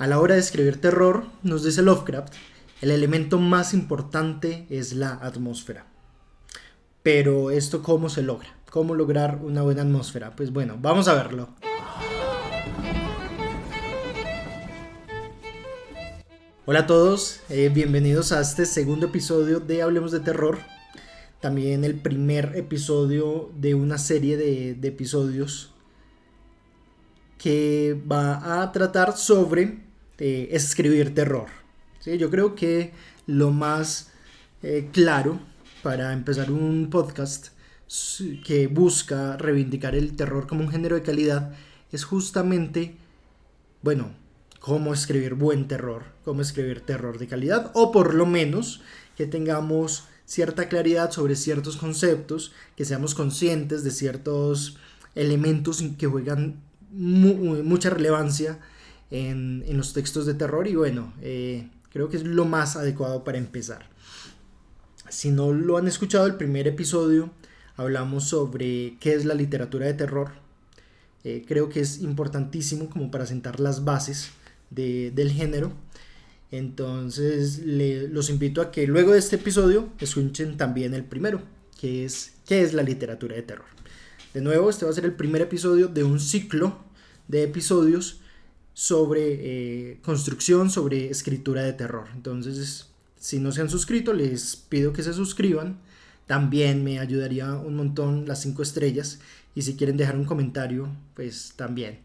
A la hora de escribir terror, nos dice Lovecraft, el elemento más importante es la atmósfera. Pero ¿esto cómo se logra? ¿Cómo lograr una buena atmósfera? Pues bueno, vamos a verlo. Hola a todos, bienvenidos a este segundo episodio de Hablemos de Terror. También el primer episodio de una serie de episodios que va a tratar sobre escribir terror. ¿Sí? Yo creo que lo más claro para empezar un podcast que busca reivindicar el terror como un género de calidad es justamente, bueno, cómo escribir buen terror, cómo escribir terror de calidad, o por lo menos que tengamos cierta claridad sobre ciertos conceptos, que seamos conscientes de ciertos elementos que juegan mucha relevancia en los textos de terror. Y bueno, creo que es lo más adecuado para empezar. Si no lo han escuchado, el primer episodio hablamos sobre qué es la literatura de terror. Creo que es importantísimo como para sentar las bases del género. Entonces los invito a que luego de este episodio escuchen también el primero, que es qué es la literatura de terror. De nuevo, este va a ser el primer episodio de un ciclo de episodios sobre construcción, sobre escritura de terror. Entonces, si no se han suscrito, les pido que se suscriban. También me ayudaría un montón las 5 estrellas. Y si quieren dejar un comentario, pues también.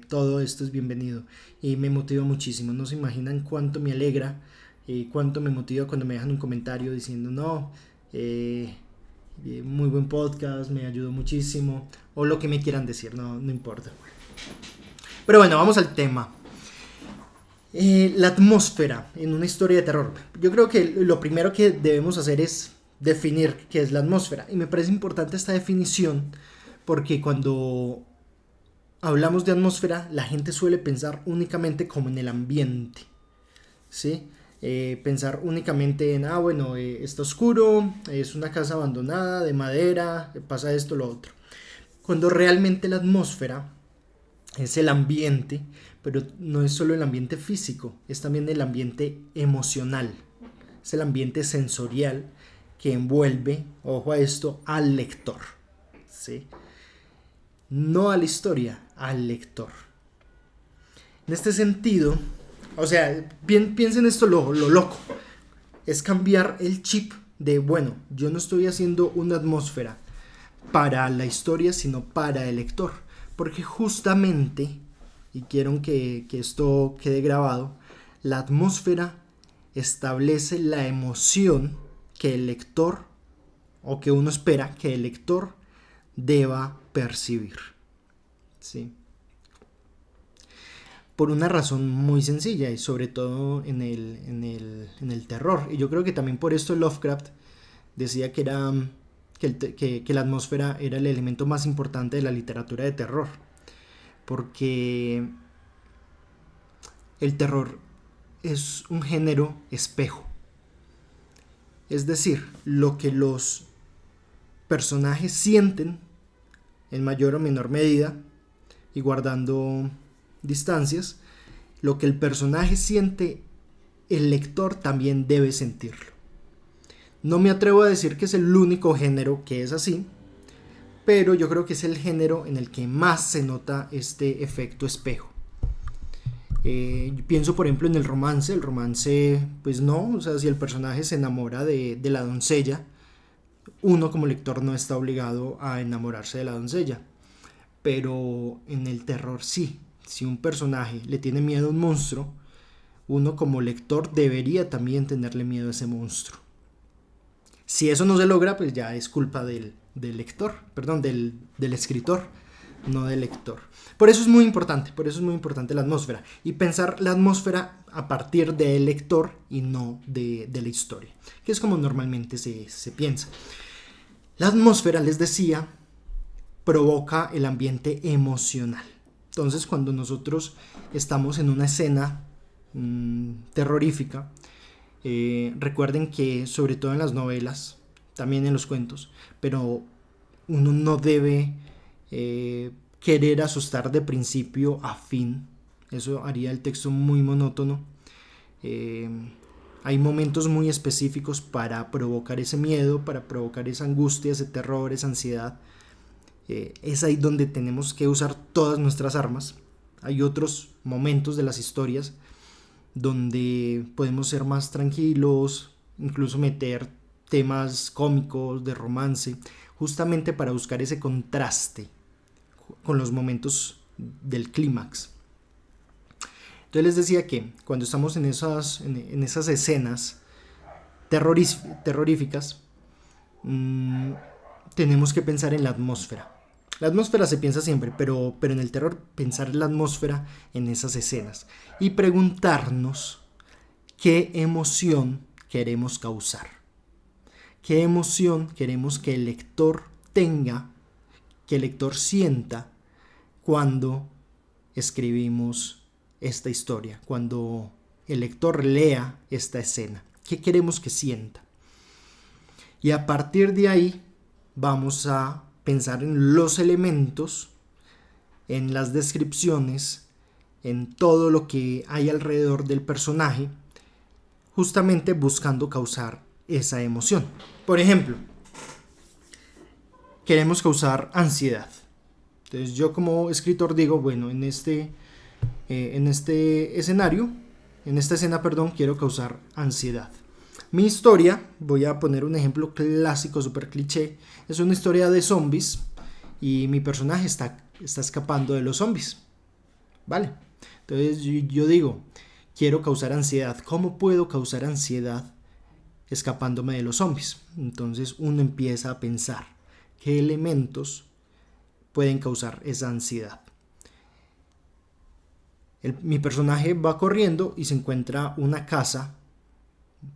Todo esto es bienvenido. Y me motiva muchísimo. No se imaginan cuánto me alegra y cuánto me motiva cuando me dejan un comentario diciendo no, muy buen podcast, me ayudó muchísimo. O lo que me quieran decir, no importa. Pero bueno, vamos al tema. La atmósfera en una historia de terror. Yo creo que lo primero que debemos hacer es definir qué es la atmósfera. Y me parece importante esta definición porque cuando hablamos de atmósfera, la gente suele pensar únicamente como en el ambiente. ¿Sí? Pensar únicamente en, bueno, está oscuro, es una casa abandonada, de madera, pasa esto, lo otro. Cuando realmente la atmósfera es el ambiente, pero no es solo el ambiente físico, es también el ambiente emocional, es el ambiente sensorial que envuelve, ojo a esto, al lector, ¿sí? No a la historia, al lector. En este sentido, o sea, piensen esto lo loco, es cambiar el chip de, bueno, yo no estoy haciendo una atmósfera para la historia, sino para el lector. Porque justamente, y quiero que esto quede grabado, la atmósfera establece la emoción que el lector, o que uno espera que el lector deba percibir. ¿Sí? Por una razón muy sencilla, y sobre todo en el terror. Y yo creo que también por esto Lovecraft decía que era que la atmósfera era el elemento más importante de la literatura de terror, porque el terror es un género espejo, es decir, lo que los personajes sienten en mayor o menor medida y guardando distancias, lo que el personaje siente, el lector también debe sentirlo. No me atrevo a decir que es el único género que es así, pero yo creo que es el género en el que más se nota este efecto espejo. Pienso por ejemplo en el romance pues no, o sea, si el personaje se enamora de la doncella, uno como lector no está obligado a enamorarse de la doncella, pero en el terror sí, si un personaje le tiene miedo a un monstruo, uno como lector debería también tenerle miedo a ese monstruo. Si eso no se logra, pues ya es culpa del lector, perdón, del escritor, no del lector. Por eso es muy importante la atmósfera. Y pensar la atmósfera a partir del lector y no de la historia, que es como normalmente se piensa. La atmósfera, les decía, provoca el ambiente emocional. Entonces, cuando nosotros estamos en una escena terrorífica, recuerden que sobre todo en las novelas, también en los cuentos, pero uno no debe querer asustar de principio a fin, eso haría el texto muy monótono. Hay momentos muy específicos para provocar ese miedo, para provocar esa angustia, ese terror, esa ansiedad. Es ahí donde tenemos que usar todas nuestras armas. Hay otros momentos de las historias donde podemos ser más tranquilos, incluso meter temas cómicos, de romance, justamente para buscar ese contraste con los momentos del clímax. Entonces les decía que cuando estamos en esas escenas terroríficas, tenemos que pensar en la atmósfera. La atmósfera se piensa siempre, pero en el terror pensar en la atmósfera en esas escenas y preguntarnos qué emoción queremos causar. ¿Qué emoción queremos que el lector tenga, que el lector sienta cuando escribimos esta historia, cuando el lector lea esta escena? ¿Qué queremos que sienta? Y a partir de ahí vamos a pensar en los elementos, en las descripciones, en todo lo que hay alrededor del personaje, justamente buscando causar esa emoción. Por ejemplo, queremos causar ansiedad. Entonces yo como escritor digo, bueno, en esta escena, quiero causar ansiedad. Mi historia, voy a poner un ejemplo clásico, súper cliché, es una historia de zombies y mi personaje está escapando de los zombies. ¿Vale? Entonces yo digo, quiero causar ansiedad. ¿Cómo puedo causar ansiedad escapándome de los zombies? Entonces uno empieza a pensar qué elementos pueden causar esa ansiedad. Mi personaje va corriendo y se encuentra una casa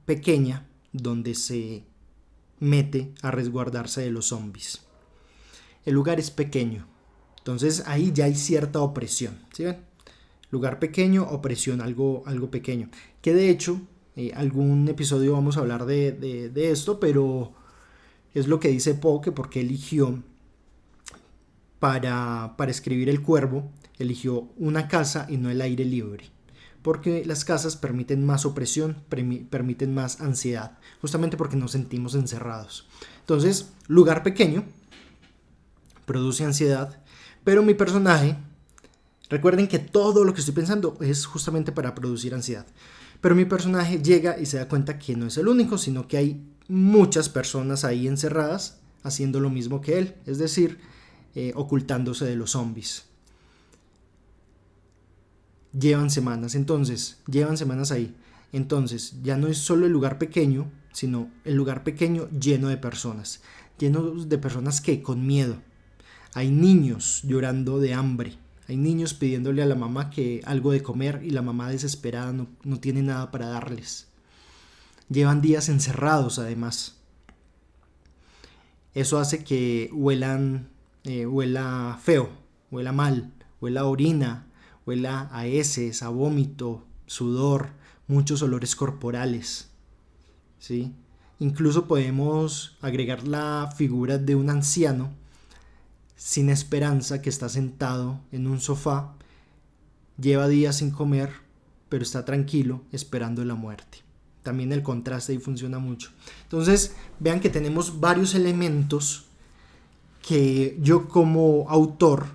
pequeña donde se mete a resguardarse de los zombies. El lugar es pequeño, entonces ahí ya hay cierta opresión, ¿sí ven? Lugar pequeño, opresión, algo pequeño. Que de hecho, algún episodio vamos a hablar de esto, pero es lo que dice Poe, que porque eligió para escribir El Cuervo, eligió una casa y no el aire libre. Porque las casas permiten más opresión, permiten más ansiedad, justamente porque nos sentimos encerrados. Entonces, lugar pequeño produce ansiedad, pero mi personaje, recuerden que todo lo que estoy pensando es justamente para producir ansiedad, pero mi personaje llega y se da cuenta que no es el único, sino que hay muchas personas ahí encerradas haciendo lo mismo que él, es decir, ocultándose de los zombies. Llevan semanas ahí. Entonces, ya no es solo el lugar pequeño, sino el lugar pequeño lleno de personas que con miedo. Hay niños llorando de hambre, hay niños pidiéndole a la mamá que algo de comer y la mamá desesperada no tiene nada para darles. Llevan días encerrados además. Eso hace que huela feo, huela mal, huela a orina, huela a heces, a vómito, sudor, muchos olores corporales, ¿sí? Incluso podemos agregar la figura de un anciano sin esperanza que está sentado en un sofá, lleva días sin comer, pero está tranquilo esperando la muerte. También el contraste ahí funciona mucho. Entonces, vean que tenemos varios elementos que yo como autor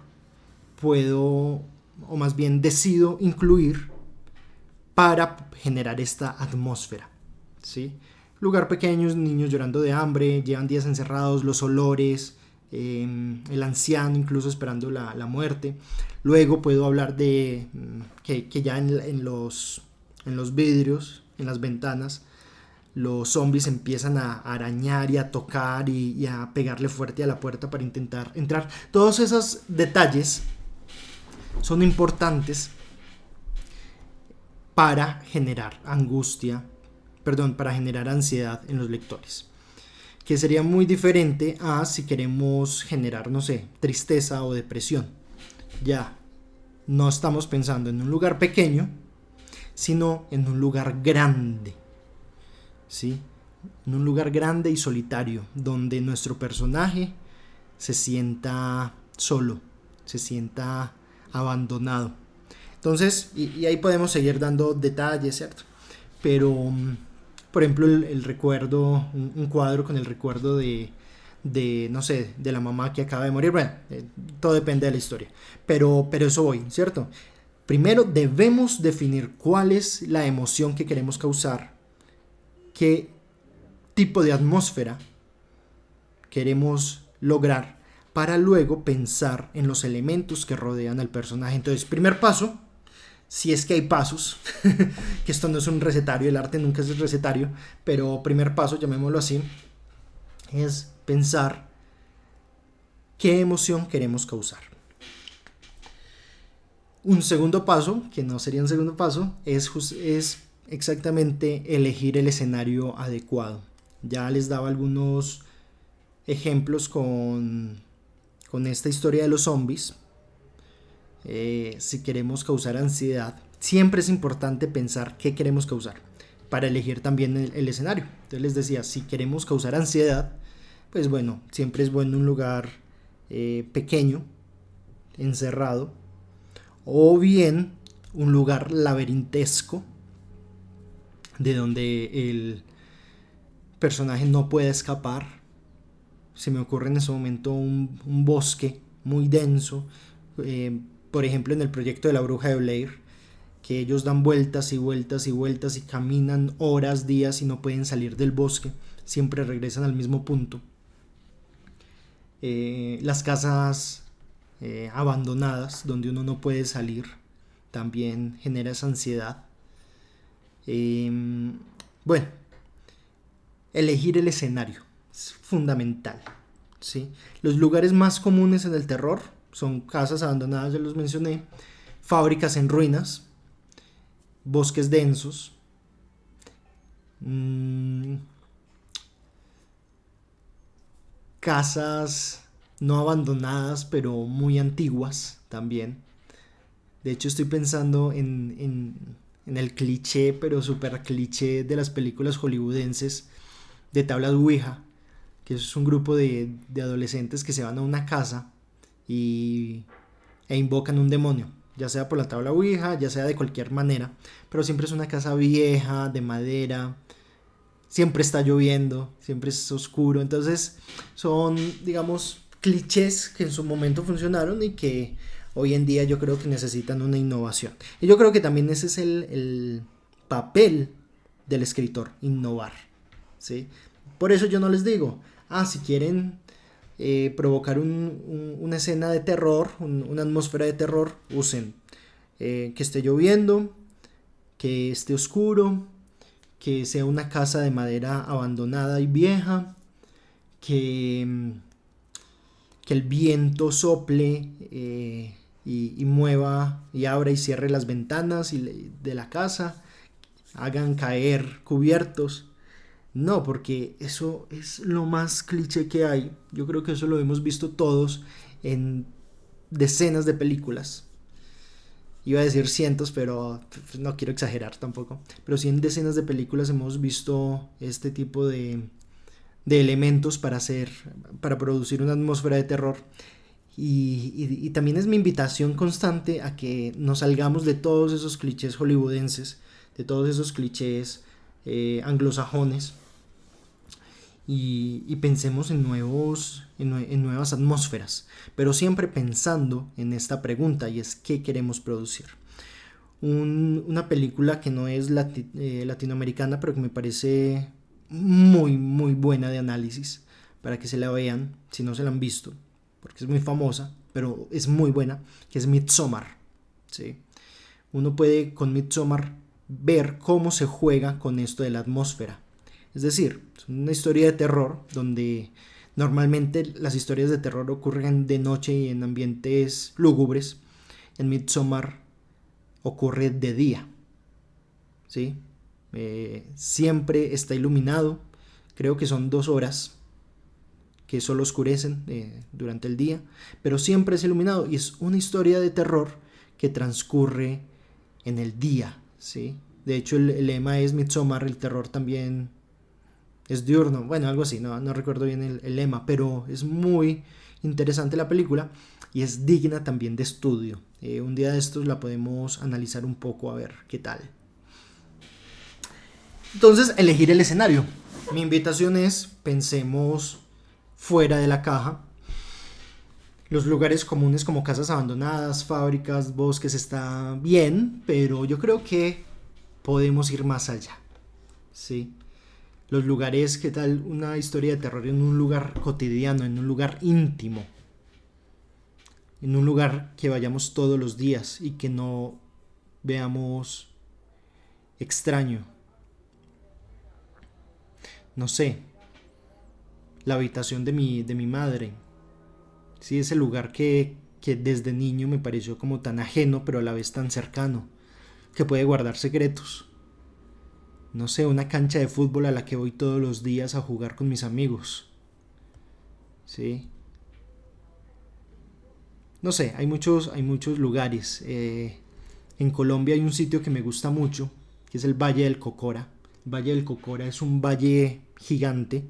puedo, o más bien decido incluir para generar esta atmósfera, ¿sí? Lugar pequeño, niños llorando de hambre, llevan días encerrados, los olores, el anciano incluso esperando la muerte. Luego puedo hablar de que ya en los vidrios, en las ventanas, los zombies empiezan a arañar y a tocar y a pegarle fuerte a la puerta para intentar entrar. Todos esos detalles son importantes para generar para generar ansiedad en los lectores. Que sería muy diferente a si queremos generar, no sé, tristeza o depresión. Ya no estamos pensando en un lugar pequeño, sino en un lugar grande, ¿sí? En un lugar grande y solitario, donde nuestro personaje se sienta solo, se sienta abandonado. Entonces, y ahí podemos seguir dando detalles, ¿cierto? Pero, por ejemplo, el recuerdo, un cuadro con el recuerdo no sé, de la mamá que acaba de morir. Bueno, todo depende de la historia. Pero eso voy, ¿cierto? Primero debemos definir cuál es la emoción que queremos causar, qué tipo de atmósfera queremos lograr, para luego pensar en los elementos que rodean al personaje. Entonces, primer paso, si es que hay pasos, que esto no es un recetario, el arte nunca es recetario, pero primer paso, llamémoslo así, es pensar qué emoción queremos causar. Un segundo paso, que no sería un segundo paso, es exactamente elegir el escenario adecuado. Ya les daba algunos ejemplos con esta historia de los zombies. Si queremos causar ansiedad, siempre es importante pensar qué queremos causar para elegir también el escenario. Entonces les decía, si queremos causar ansiedad, pues bueno, siempre es bueno un lugar pequeño, encerrado, o bien un lugar laberintesco de donde el personaje no pueda escapar. Se me ocurre en ese momento un bosque muy denso, por ejemplo en el proyecto de la bruja de Blair, que ellos dan vueltas y vueltas y vueltas y caminan horas, días y no pueden salir del bosque, siempre regresan al mismo punto. Las casas abandonadas donde uno no puede salir también genera esa ansiedad. Bueno, elegir el escenario es fundamental, ¿sí? Los lugares más comunes en el terror son casas abandonadas, ya los mencioné, fábricas en ruinas, bosques densos, casas no abandonadas pero muy antiguas también. De hecho estoy pensando en el cliché, pero super cliché de las películas hollywoodenses de tablas Ouija, que es un grupo de adolescentes que se van a una casa e invocan un demonio, ya sea por la tabla Ouija, ya sea de cualquier manera, pero siempre es una casa vieja, de madera, siempre está lloviendo, siempre es oscuro, entonces son, digamos, clichés que en su momento funcionaron y que hoy en día yo creo que necesitan una innovación. Y yo creo que también ese es el papel del escritor, innovar, ¿sí? Por eso yo no les digo, si quieren provocar una escena de terror, una atmósfera de terror, usen que esté lloviendo, que esté oscuro, que sea una casa de madera abandonada y vieja, que el viento sople y mueva y abra y cierre las ventanas de la casa, hagan caer cubiertos. No, porque eso es lo más cliché que hay. Yo creo que eso lo hemos visto todos en decenas de películas. Iba a decir cientos, pero no quiero exagerar tampoco. Pero sí en decenas de películas hemos visto este tipo de elementos para producir una atmósfera de terror. Y también es mi invitación constante a que nos salgamos de todos esos clichés hollywoodenses, de todos esos clichés anglosajones, y pensemos en nuevas atmósferas, pero siempre pensando en esta pregunta, y es ¿qué queremos producir? Una película que no es latinoamericana, pero que me parece muy muy buena de análisis para que se la vean si no se la han visto, porque es muy famosa pero es muy buena, que es Midsommar, ¿sí? Uno puede con Midsommar ver cómo se juega con esto de la atmósfera. Es decir, es una historia de terror donde normalmente las historias de terror ocurren de noche y en ambientes lúgubres. En Midsommar ocurre de día, ¿sí? Siempre está iluminado, creo que son 2 horas que solo oscurecen durante el día, pero siempre es iluminado y es una historia de terror que transcurre en el día, ¿sí? De hecho el lema es Midsommar, el terror también es diurno, bueno, algo así, no recuerdo bien el lema, pero es muy interesante la película y es digna también de estudio. Un día de estos la podemos analizar un poco a ver qué tal. Entonces, elegir el escenario. Mi invitación es, pensemos fuera de la caja. Los lugares comunes como casas abandonadas, fábricas, bosques está bien, pero yo creo que podemos ir más allá. ¿Sí? Los lugares, ¿qué tal una historia de terror en un lugar cotidiano, en un lugar íntimo? En un lugar que vayamos todos los días y que no veamos extraño. No sé, la habitación de mi madre. Sí, ese lugar que desde niño me pareció como tan ajeno, pero a la vez tan cercano, que puede guardar secretos. No sé, una cancha de fútbol a la que voy todos los días a jugar con mis amigos. Sí. No sé, hay muchos lugares. En Colombia hay un sitio que me gusta mucho, que es el Valle del Cocora. El Valle del Cocora es un valle gigante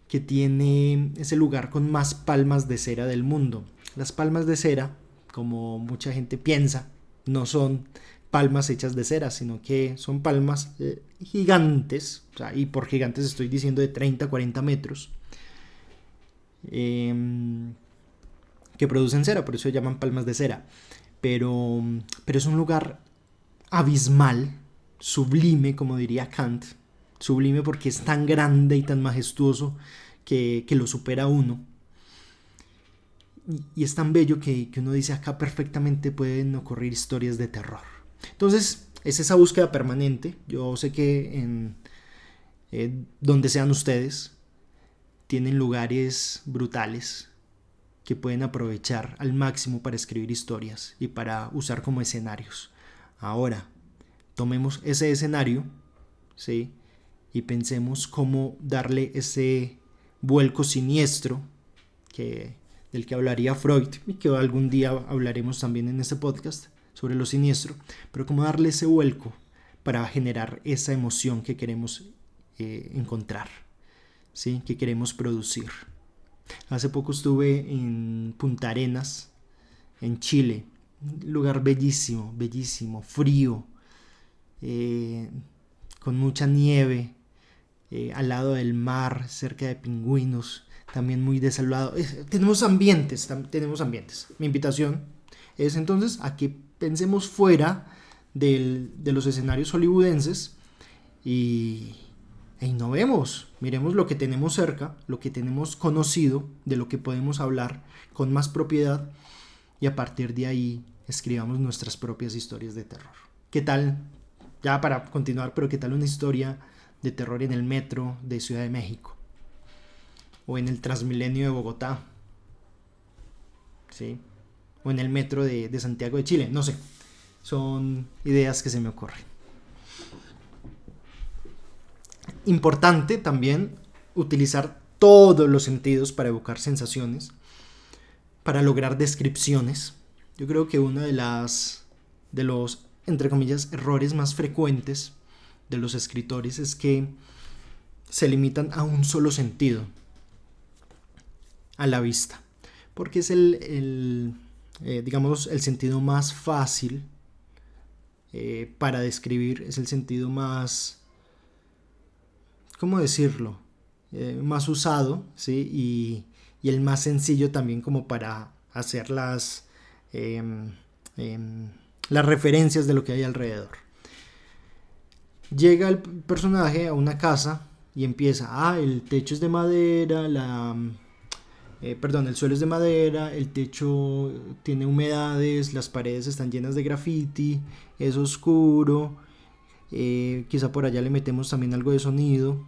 que tiene ese lugar con más palmas de cera del mundo. Las palmas de cera, como mucha gente piensa, no son palmas hechas de cera, sino que son palmas gigantes, o sea, y por gigantes estoy diciendo de 30 a 40 metros, que producen cera, por eso se llaman palmas de cera. Pero es un lugar abismal, sublime, como diría Kant, sublime porque es tan grande y tan majestuoso que lo supera uno. Y es tan bello que uno dice acá perfectamente pueden ocurrir historias de terror. Entonces es esa búsqueda permanente. Yo sé que en donde sean ustedes tienen lugares brutales que pueden aprovechar al máximo para escribir historias y para usar como escenarios. Ahora, tomemos ese escenario, ¿sí? Y pensemos cómo darle ese vuelco siniestro del que hablaría Freud y que algún día hablaremos también en este podcast sobre lo siniestro, pero cómo darle ese vuelco para generar esa emoción que queremos encontrar, ¿sí? Que queremos producir. Hace poco estuve en Punta Arenas, en Chile, un lugar bellísimo, bellísimo, frío, con mucha nieve, al lado del mar, cerca de pingüinos, también muy desolado. Tenemos ambientes, tenemos ambientes. Mi invitación es entonces a que pensemos fuera de los escenarios hollywoodenses y innovemos, miremos lo que tenemos cerca, lo que tenemos conocido, de lo que podemos hablar con más propiedad y a partir de ahí escribamos nuestras propias historias de terror. ¿Qué tal? Ya para continuar, pero ¿qué tal una historia de terror en el metro de Ciudad de México? O en el Transmilenio de Bogotá, ¿sí? O en el metro de Santiago de Chile, no sé. Son ideas que se me ocurren. Importante también utilizar todos los sentidos para evocar sensaciones, para lograr descripciones. Yo creo que uno de los, entre comillas, errores más frecuentes de los escritores es que se limitan a un solo sentido, a la vista, porque es digamos, el sentido más fácil para describir, es el sentido más, ¿cómo decirlo? Más usado, ¿sí? Y el más sencillo también como para hacer las referencias de lo que hay alrededor. Llega el personaje a una casa y empieza, el techo es de madera, el suelo es de madera, el techo tiene humedades, las paredes están llenas de graffiti, es oscuro, quizá por allá le metemos también algo de sonido,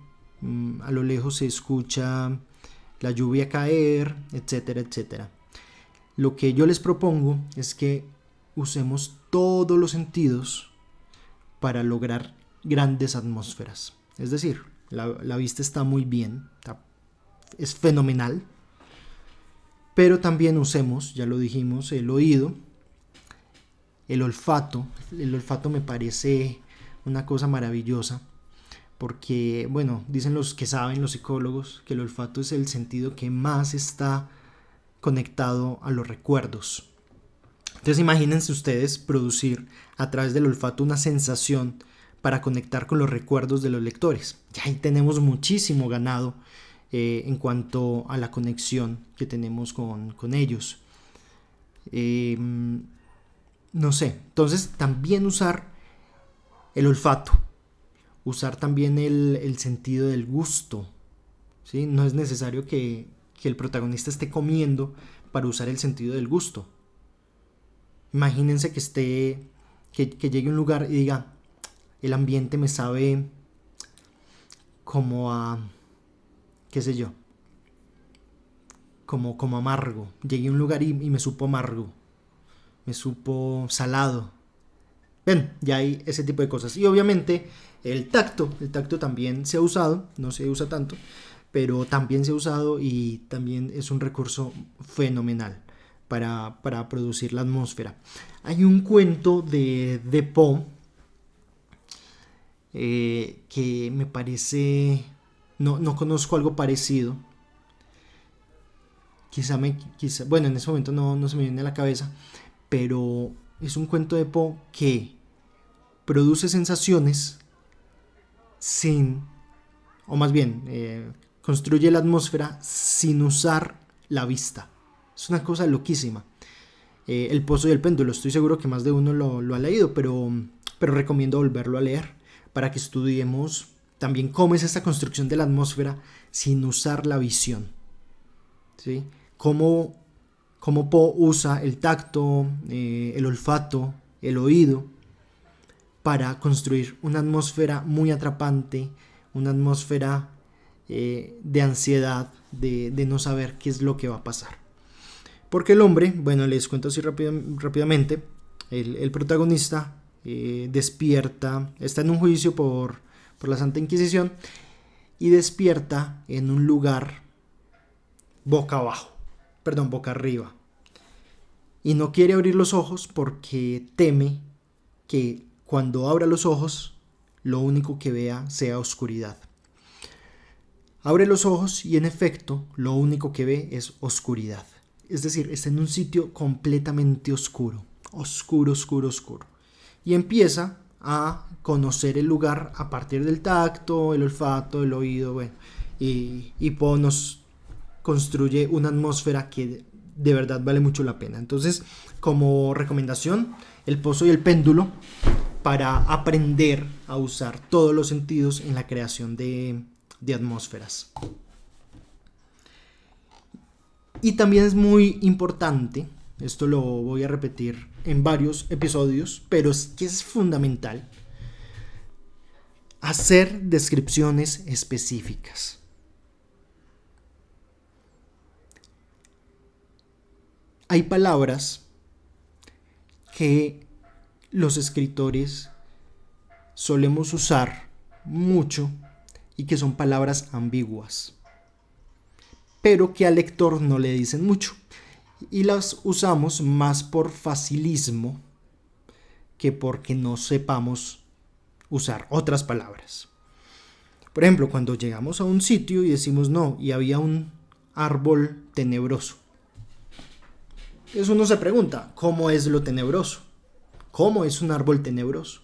a lo lejos se escucha la lluvia caer, etcétera, etcétera. Lo que yo les propongo es que usemos todos los sentidos para lograr grandes atmósferas. Es decir, la vista está muy bien, es fenomenal, pero también usemos, ya lo dijimos, el oído, el olfato. El olfato me parece una cosa maravillosa porque, bueno, dicen los que saben, los psicólogos, que el olfato es el sentido que más está conectado a los recuerdos. Entonces imagínense ustedes producir a través del olfato una sensación para conectar con los recuerdos de los lectores. Ya ahí tenemos muchísimo ganado en cuanto a la conexión que tenemos con ellos. No sé, entonces también usar el olfato, usar también el sentido del gusto, ¿sí? No es necesario que el protagonista esté comiendo para usar el sentido del gusto. Imagínense que llegue a un lugar y diga, el ambiente me sabe como a, qué sé yo, como amargo. Llegué a un lugar y me supo amargo, me supo salado. Ven, ya hay ese tipo de cosas. Y obviamente el tacto también se ha usado, no se usa tanto, pero también se ha usado y también es un recurso fenomenal para producir la atmósfera. Hay un cuento de Poe que me parece, no conozco algo parecido. Bueno, en ese momento no se me viene a la cabeza, pero es un cuento de Poe que produce sensaciones sin, o más bien, construye la atmósfera sin usar la vista. Es una cosa loquísima. El pozo y el péndulo, estoy seguro que más de uno lo ha leído, pero recomiendo volverlo a leer para que estudiemos también cómo es esta construcción de la atmósfera sin usar la visión, ¿sí? Cómo Poe usa el tacto, el olfato, el oído para construir una atmósfera muy atrapante, una atmósfera de ansiedad, de no saber qué es lo que va a pasar. Porque el hombre, bueno, les cuento así rápidamente, el protagonista despierta, está en un juicio por la Santa Inquisición y despierta en un lugar boca arriba. Y no quiere abrir los ojos porque teme que cuando abra los ojos lo único que vea sea oscuridad. Abre los ojos y en efecto lo único que ve es oscuridad. Es decir, está en un sitio completamente oscuro. Oscuro. Y empieza a conocer el lugar a partir del tacto, el olfato, el oído, bueno. Y Poe nos construye una atmósfera que de verdad vale mucho la pena. Entonces, como recomendación, El pozo y el péndulo para aprender a usar todos los sentidos en la creación de atmósferas. Y también es muy importante, esto lo voy a repetir en varios episodios, pero es que es fundamental hacer descripciones específicas. Hay palabras que los escritores solemos usar mucho y que son palabras ambiguas, pero que al lector no le dicen mucho y las usamos más por facilismo que porque no sepamos usar otras palabras. Por ejemplo, cuando llegamos a un sitio y decimos no, y había un árbol tenebroso. Entonces uno se pregunta, ¿cómo es lo tenebroso? ¿Cómo es un árbol tenebroso?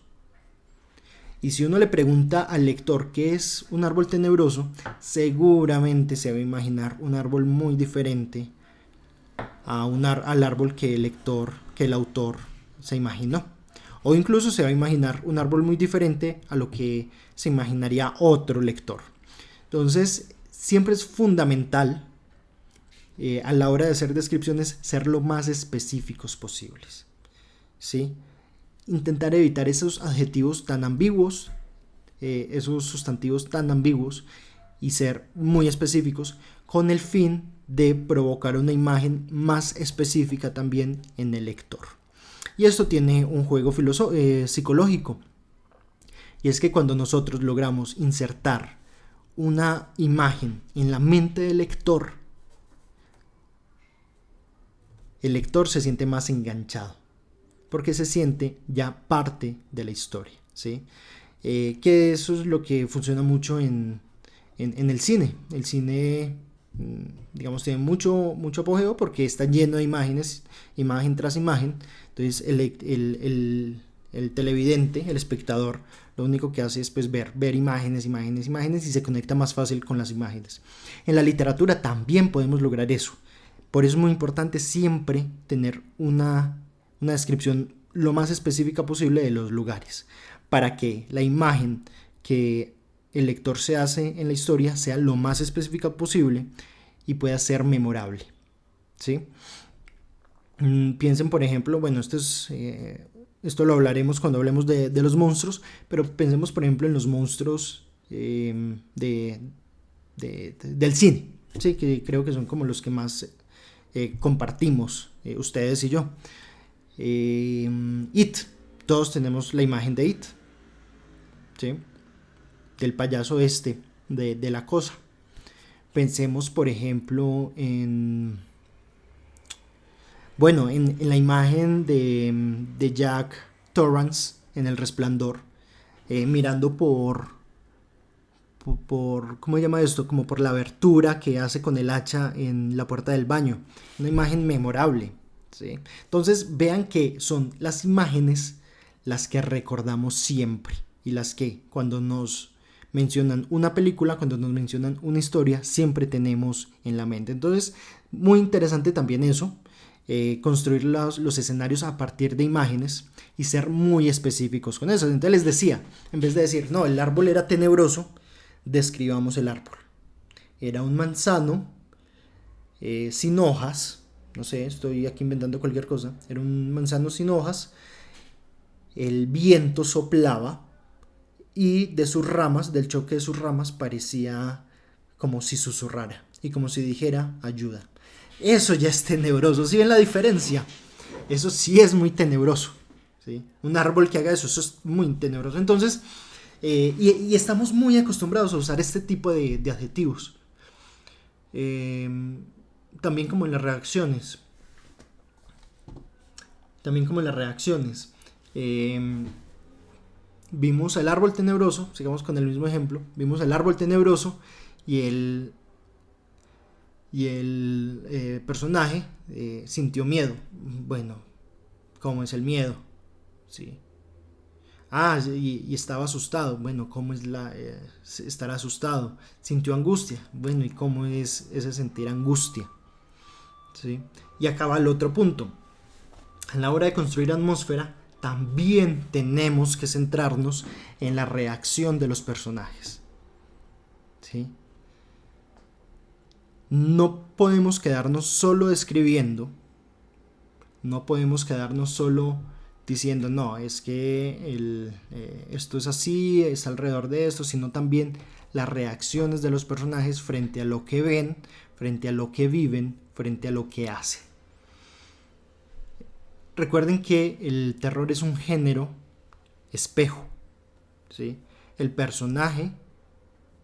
Y si uno le pregunta al lector qué es un árbol tenebroso, seguramente se va a imaginar un árbol muy diferente al árbol que el autor se imaginó. O incluso se va a imaginar un árbol muy diferente a lo que se imaginaría otro lector. Entonces, siempre es fundamental a la hora de hacer descripciones ser lo más específicos posibles, ¿sí? Intentar evitar esos adjetivos tan ambiguos, esos sustantivos tan ambiguos y ser muy específicos con el fin de provocar una imagen más específica también en el lector. Y esto tiene un juego psicológico, y es que cuando nosotros logramos insertar una imagen en la mente del lector, el lector se siente más enganchado porque se siente ya parte de la historia, ¿sí? Que eso es lo que funciona mucho en el cine. El cine, digamos, tiene mucho apogeo porque está lleno de imágenes, imagen tras imagen. Entonces el televidente, el espectador, lo único que hace es pues ver imágenes y se conecta más fácil con las imágenes. En la literatura también podemos lograr eso. Por eso es muy importante siempre tener una descripción lo más específica posible de los lugares, para que la imagen que el lector se hace en la historia sea lo más específica posible y pueda ser memorable, ¿sí? Piensen, por ejemplo, bueno, esto lo hablaremos cuando hablemos de los monstruos, pero pensemos, por ejemplo, en los monstruos del cine, ¿sí? Que creo que son como los que más compartimos, ustedes y yo. It, todos tenemos la imagen de It, ¿sí? Del payaso de la cosa. Pensemos, por ejemplo, en la imagen de Jack Torrance en El Resplandor, mirando por ¿cómo se llama esto? Como por la abertura que hace con el hacha en la puerta del baño. Una imagen memorable, ¿sí? Entonces vean que son las imágenes las que recordamos siempre y las que cuando nos mencionan una película, cuando nos mencionan una historia, siempre tenemos en la mente. Entonces, muy interesante también eso, construir los escenarios a partir de imágenes y ser muy específicos con eso. Entonces les decía, en vez de decir, no, el árbol era tenebroso, describamos el árbol. Era un manzano sin hojas, no sé, estoy aquí inventando cualquier cosa, era un manzano sin hojas, el viento soplaba y de sus ramas, del choque de sus ramas, parecía como si susurrara y como si dijera ayuda. Eso ya es tenebroso, ¿sí ven la diferencia? Eso sí es muy tenebroso, ¿sí? Un árbol que haga eso es muy tenebroso. Entonces, y estamos muy acostumbrados a usar este tipo de adjetivos. También como en las reacciones. Vimos el árbol tenebroso, sigamos con el mismo ejemplo, vimos el árbol tenebroso y el personaje sintió miedo. Bueno, ¿cómo es el miedo? Sí. Y estaba asustado. Bueno, ¿cómo es estar asustado? Sintió angustia. Bueno, ¿y cómo es ese sentir angustia? ¿Sí? Y acaba el otro punto. A la hora de construir atmósfera, también tenemos que centrarnos en la reacción de los personajes. ¿Sí? No podemos quedarnos solo describiendo, no podemos quedarnos solo diciendo, no, es que esto es así, es alrededor de esto, sino también las reacciones de los personajes frente a lo que ven, frente a lo que viven, frente a lo que hacen. Recuerden que el terror es un género espejo, ¿sí? El personaje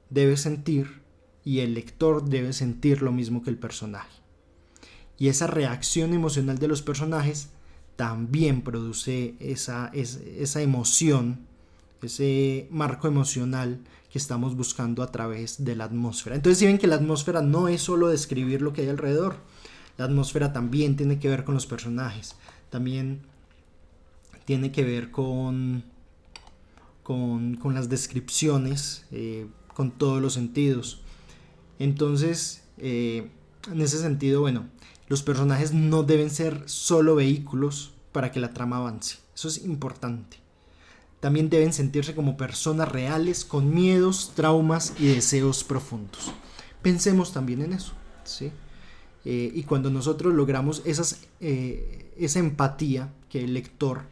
debe sentir y el lector debe sentir lo mismo que el personaje. Y esa reacción emocional de los personajes también produce esa emoción, ese marco emocional que estamos buscando a través de la atmósfera. Entonces, si ven que la atmósfera no es solo describir lo que hay alrededor, la atmósfera también tiene que ver con los personajes, también tiene que ver con las descripciones, con todos los sentidos. Entonces, en ese sentido, bueno, los personajes no deben ser solo vehículos para que la trama avance. Eso es importante. También deben sentirse como personas reales con miedos, traumas y deseos profundos. Pensemos también en eso, ¿sí? Y cuando nosotros logramos esa empatía, que el lector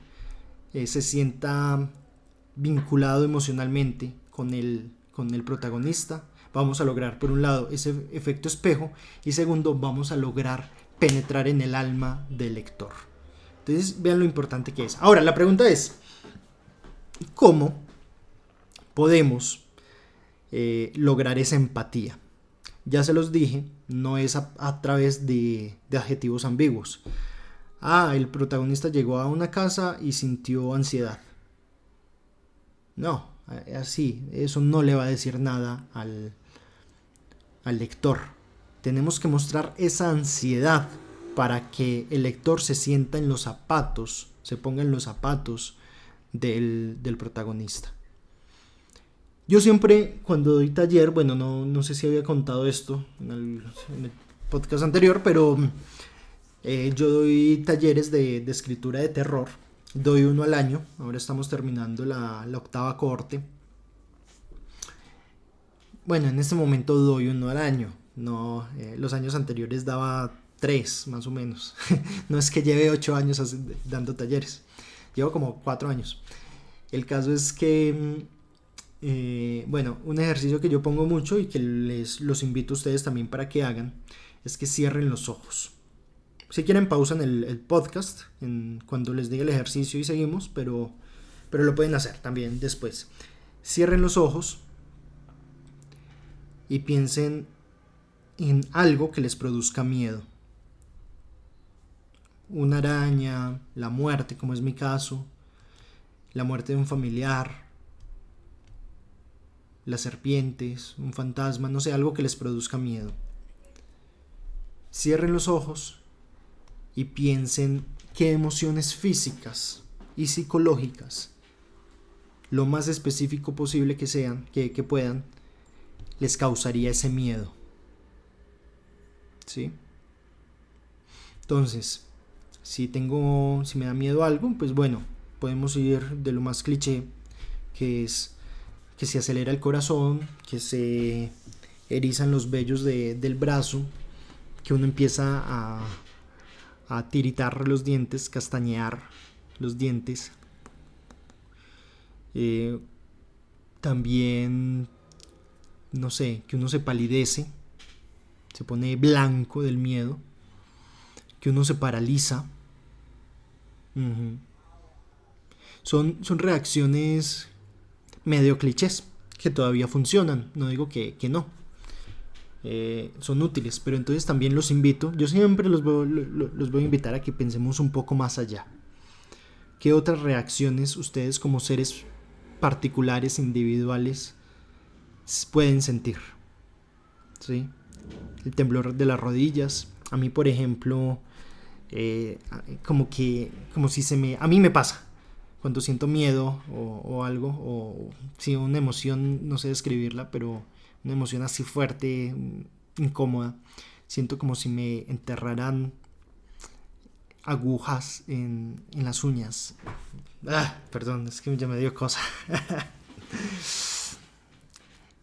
se sienta vinculado emocionalmente con el protagonista, vamos a lograr, por un lado, ese efecto espejo, y segundo, vamos a lograr penetrar en el alma del lector. Entonces, vean lo importante que es. Ahora, la pregunta es, ¿cómo podemos lograr esa empatía? Ya se los dije, no es a través de adjetivos ambiguos. El protagonista llegó a una casa y sintió ansiedad. No, así, eso no le va a decir nada al lector. Tenemos que mostrar esa ansiedad para que el lector se sienta en los zapatos se ponga en los zapatos del protagonista. Yo siempre cuando doy taller, bueno, no sé si había contado esto en el podcast anterior, pero yo doy talleres de escritura de terror. Doy uno al año. Ahora estamos terminando la octava cohorte. Bueno, en este momento doy uno al año. No, los años anteriores daba 3 más o menos. No es que lleve 8 años dando talleres. Llevo como 4 años. El caso es que bueno, un ejercicio que yo pongo mucho y que los invito a ustedes también para que hagan es que cierren los ojos. Si quieren pausan el podcast cuando les diga el ejercicio y seguimos, pero lo pueden hacer también después. Cierren los ojos y piensen en algo que les produzca miedo. Una araña, la muerte, como es mi caso, la muerte de un familiar, las serpientes, un fantasma, no sé, algo que les produzca miedo. Cierren los ojos y piensen qué emociones físicas y psicológicas, lo más específico posible que sean, que puedan, les causaría ese miedo. ¿Sí? Entonces, si me da miedo algo, pues bueno, podemos ir de lo más cliché, que es que se acelera el corazón, que se erizan los vellos del brazo, que uno empieza a tiritar los dientes, castañear los dientes. También, no sé, que uno se palidece, se pone blanco del miedo, que uno se paraliza. Uh-huh. Son reacciones medio clichés que todavía funcionan, no digo que no, son útiles, pero entonces también los invito, yo siempre los voy a invitar a que pensemos un poco más allá. ¿Qué otras reacciones ustedes como seres particulares, individuales, pueden sentir? ¿Sí? El temblor de las rodillas. A mí, por ejemplo, a mí me pasa cuando siento miedo o algo, o sí, una emoción, no sé describirla, pero una emoción así fuerte, incómoda, siento como si me enterraran agujas en las uñas. Perdón, es que ya me dio cosa.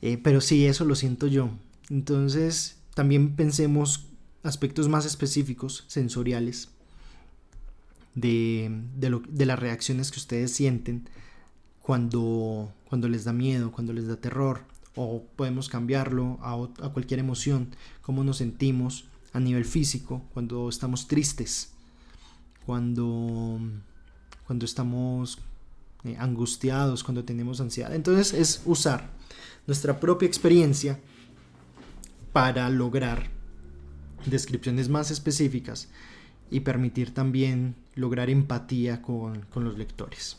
Pero sí, eso lo siento yo. Entonces, también pensemos aspectos más específicos, sensoriales, de las reacciones que ustedes sienten cuando les da miedo, cuando les da terror, o podemos cambiarlo a cualquier emoción, cómo nos sentimos a nivel físico cuando estamos tristes, cuando estamos angustiados, cuando tenemos ansiedad. Entonces es usar nuestra propia experiencia para lograr descripciones más específicas y permitir también lograr empatía con los lectores.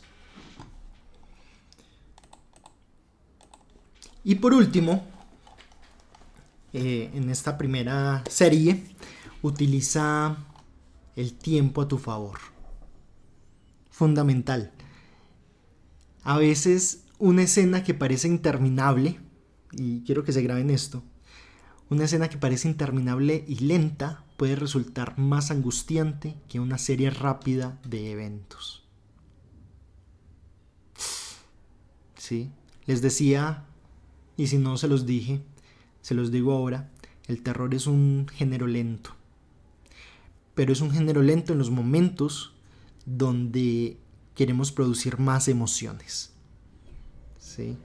Y por último, en esta primera serie, utiliza el tiempo a tu favor. Fundamental. A veces una escena que parece interminable, y quiero que se graben esto, una escena que parece interminable y lenta puede resultar más angustiante que una serie rápida de eventos. Sí, les decía, y si no se los dije, se los digo ahora, el terror es un género lento. Pero es un género lento en los momentos donde queremos producir más emociones. ¿Sí?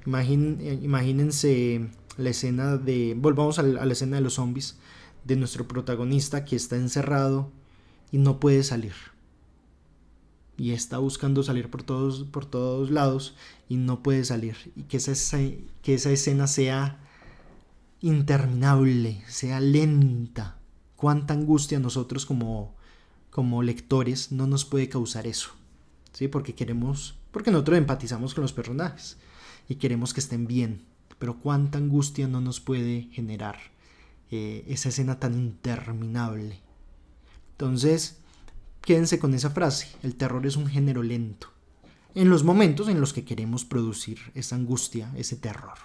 Imagínense la escena volvamos a la escena de los zombies, de nuestro protagonista que está encerrado y no puede salir. Y está buscando salir por todos lados y no puede salir. Y que esa escena sea interminable, sea lenta. Cuánta angustia a nosotros como lectores no nos puede causar eso. ¿Sí? Porque nosotros empatizamos con los personajes y queremos que estén bien. Pero cuánta angustia no nos puede generar esa escena tan interminable. Entonces, quédense con esa frase: el terror es un género lento, en los momentos en los que queremos producir esa angustia, ese terror.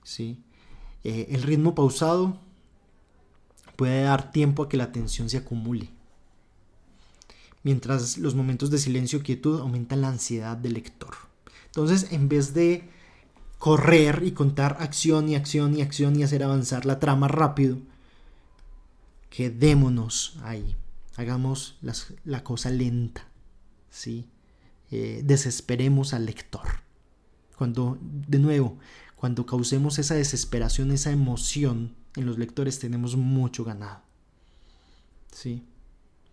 ¿Sí? El ritmo pausado puede dar tiempo a que la tensión se acumule, mientras los momentos de silencio o quietud aumentan la ansiedad del lector. Entonces, en vez de correr y contar acción y acción y acción y hacer avanzar la trama rápido, quedémonos ahí, hagamos la cosa lenta, ¿sí? Desesperemos al lector. De nuevo, cuando causemos esa desesperación, esa emoción en los lectores, tenemos mucho ganado, ¿sí?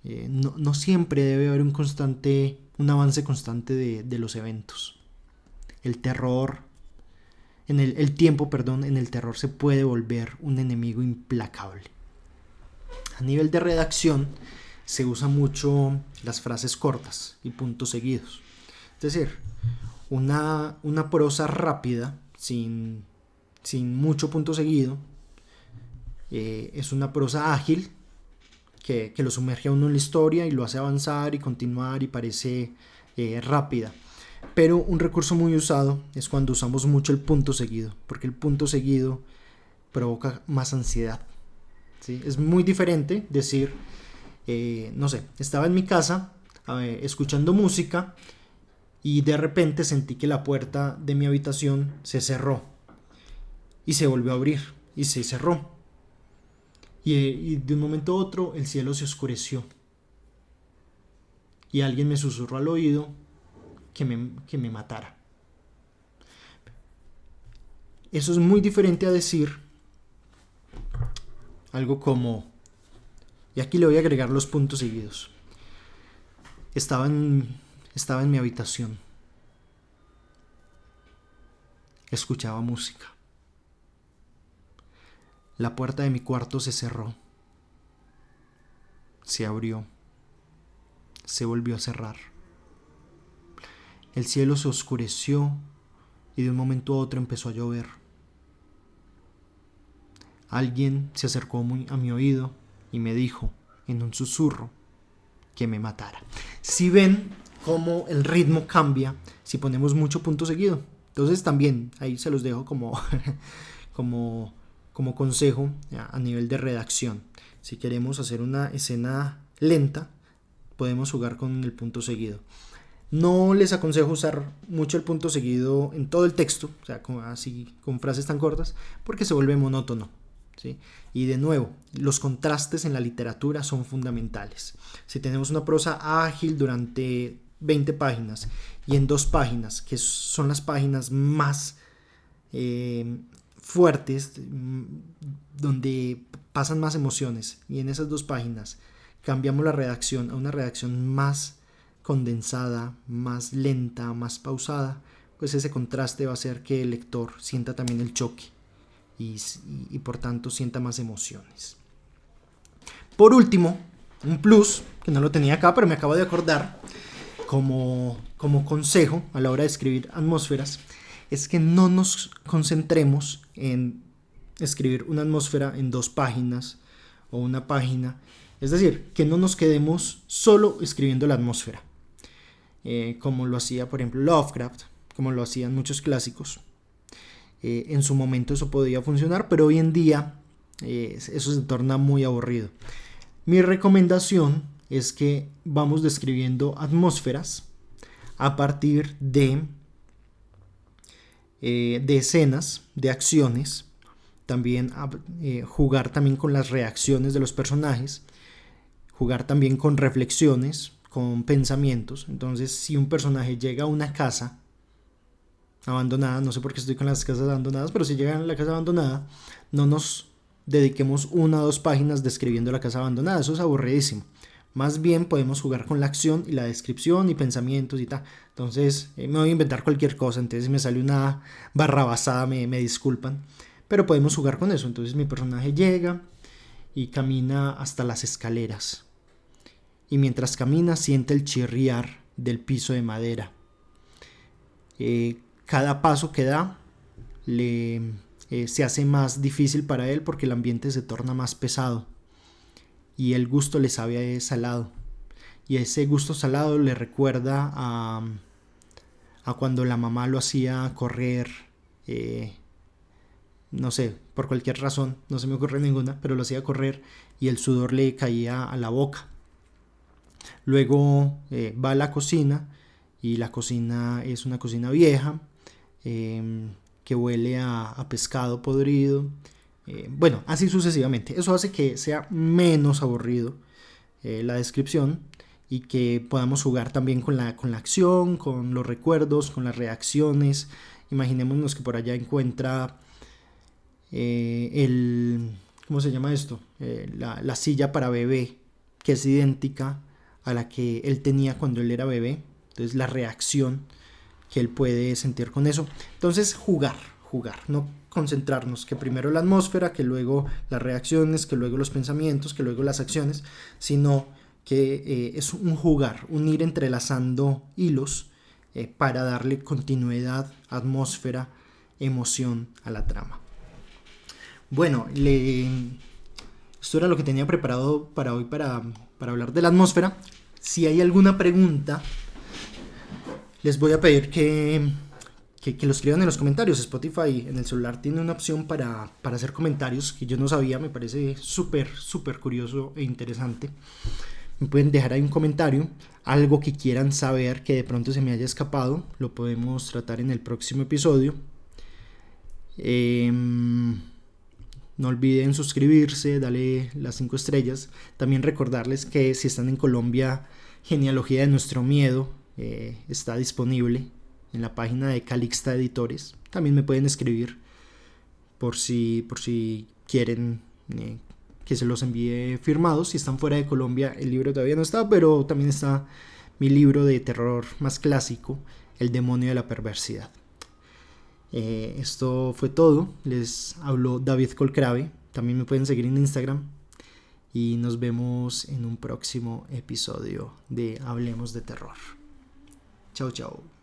No siempre debe haber un avance constante de los eventos. El tiempo en el terror se puede volver un enemigo implacable. A nivel de redacción se usa mucho las frases cortas y puntos seguidos. Es decir, una prosa rápida sin mucho punto seguido es una prosa ágil que lo sumerge a uno en la historia y lo hace avanzar y continuar y parece rápida. Pero un recurso muy usado es cuando usamos mucho el punto seguido, porque el punto seguido provoca más ansiedad, ¿sí? Es muy diferente decir, no sé, estaba en mi casa escuchando música y de repente sentí que la puerta de mi habitación se cerró y se volvió a abrir y se cerró. Y de un momento a otro el cielo se oscureció y alguien me susurró al oído que me matara. Eso es muy diferente a decir algo como, y aquí le voy a agregar los puntos seguidos: estaba en mi habitación, escuchaba música, la puerta de mi cuarto se cerró, se abrió, se volvió a cerrar, el cielo se oscureció y de un momento a otro empezó a llover. Alguien se acercó a mi oído y me dijo en un susurro que me matara. Si ven cómo el ritmo cambia si ponemos mucho punto seguido. Entonces también ahí se los dejo como consejo a nivel de redacción. Si queremos hacer una escena lenta, podemos jugar con el punto seguido. No les aconsejo usar mucho el punto seguido en todo el texto, o sea, así con frases tan cortas, porque se vuelve monótono, ¿sí? Y de nuevo, los contrastes en la literatura son fundamentales. Si tenemos una prosa ágil durante 20 páginas y en 2 páginas, que son las páginas más fuertes, donde pasan más emociones, y en esas 2 páginas cambiamos la redacción a una redacción más condensada, más lenta, más pausada, pues ese contraste va a hacer que el lector sienta también el choque y por tanto sienta más emociones. Por último, un plus, que no lo tenía acá, pero me acabo de acordar, como consejo a la hora de escribir atmósferas, es que no nos concentremos en escribir una atmósfera en 2 páginas o una página. Es decir, que no nos quedemos solo escribiendo la atmósfera, como lo hacía, por ejemplo, Lovecraft, como lo hacían muchos clásicos. En su momento eso podía funcionar, pero hoy en día eso se torna muy aburrido. Mi recomendación es que vamos describiendo atmósferas a partir de escenas, de acciones, también jugar también con las reacciones de los personajes, jugar también con reflexiones, con pensamientos. Entonces, si un personaje llega a una casa abandonada, no sé por qué estoy con las casas abandonadas, pero si llega a la casa abandonada, no nos dediquemos 1 o 2 páginas describiendo la casa abandonada, eso es aburridísimo. Más bien podemos jugar con la acción y la descripción y pensamientos y tal. Entonces me voy a inventar cualquier cosa, entonces si me sale una barrabasada me disculpan, pero podemos jugar con eso. Entonces mi personaje llega y camina hasta las escaleras, y mientras camina siente el chirriar del piso de madera. Cada paso que da se hace más difícil para él porque el ambiente se torna más pesado y el gusto le sabe salado. y ese gusto salado le recuerda a cuando la mamá lo hacía correr, no sé, por cualquier razón, no se me ocurre ninguna, pero lo hacía correr y el sudor le caía a la boca. Luego va a la cocina, y la cocina es una cocina vieja, que huele a pescado podrido. Bueno, así sucesivamente. Eso hace que sea menos aburrido la descripción, y que podamos jugar también con la acción, con los recuerdos, con las reacciones. Imaginémonos que por allá encuentra ¿cómo se llama esto? La silla para bebé, que es idéntica a la que él tenía cuando él era bebé. Entonces la reacción que él puede sentir con eso. Entonces jugar, no concentrarnos que primero la atmósfera, que luego las reacciones, que luego los pensamientos, que luego las acciones, sino que es un jugar, un ir entrelazando hilos para darle continuidad, atmósfera, emoción a la trama. Bueno, esto era lo que tenía preparado para hoy, para hablar de la atmósfera. Si hay alguna pregunta, les voy a pedir que lo escriban en los comentarios. Spotify en el celular tiene una opción para hacer comentarios que yo no sabía, me parece súper curioso e interesante. Me pueden dejar ahí un comentario, algo que quieran saber que de pronto se me haya escapado, lo podemos tratar en el próximo episodio. No olviden suscribirse, darle las 5 estrellas. También recordarles que si están en Colombia, Genealogía de Nuestro Miedo está disponible en la página de Calixta Editores. También me pueden escribir por si quieren que se los envíe firmados. Si están fuera de Colombia, el libro todavía no está, pero también está mi libro de terror más clásico, El demonio de la perversidad. Esto fue todo. Les habló David Colcrave. También me pueden seguir en Instagram. Y nos vemos en un próximo episodio de Hablemos de Terror. Chao, chao.